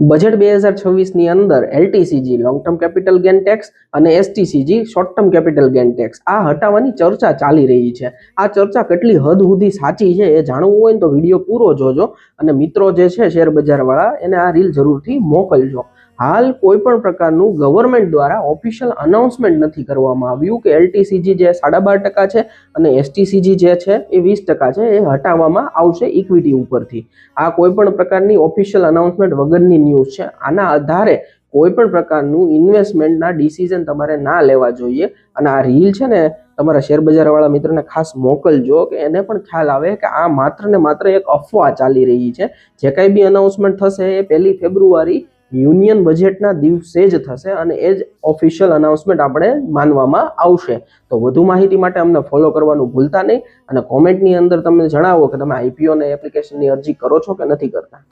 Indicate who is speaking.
Speaker 1: Budget 2026ની અંદર LTCG long term capital gain tax અને STCG short term capital gain tax આ હટાવવાની ચર્ચા ચાલી રહી છે. આ ચર્ચા કેટલી હદ સુધી સાચી છે એ જાણવું હોય ને તો વિડીયો પૂરો જોજો અને મિત્રો જે છે શેર બજાર વાળા એને આ રીલ જરૂરથી મોકલજો. હાલ કોઈ પણ પ્રકારનું ગવર્મેન્ટ દ્વારા ઓફિશિયલ અનાઉન્સમેન્ટ નથી કરવામાં આવ્યું કે એલટીસીજી જે 12.5% છે અને એસટીસીજી જે છે એ 20% છે એ હટાવવામાં આવશે ઇક્વિટી ઉપરથી. આ કોઈ પણ પ્રકારની ઓફિશિયલ અનાઉન્સમેન્ટ વગરની ન્યૂઝ છે. આના આધારે કોઈ પણ પ્રકારનું ઇન્વેસ્ટમેન્ટના ડિસિઝન તમારે ના લેવા જોઈએ અને આ રીલ છે ને તમારા શેર બજાર વાળા મિત્રોને ખાસ મોકલજો કે એને પણ ખ્યાલ આવે કે આ માત્ર ને માત્ર એક અફવા ચાલી રહી છે. જે કાંઈ બી અનાઉન્સમેન્ટ થશે એ 1 ફેબ્રુઆરી યુનિયન બજેટના દિવસે જ થશે અને એ જ ઓફિશિયલ અનાઉન્સમેન્ટ આપણે માનવામાં આવશે. તો વધુ માહિતી માટે અમને ફોલો કરવાનું ભૂલતા નહીં અને કોમેન્ટની અંદર તમને જણાવો કે તમે આઈપીઓ ને એપ્લિકેશનની અરજી કરો છો કે નથી કરતા.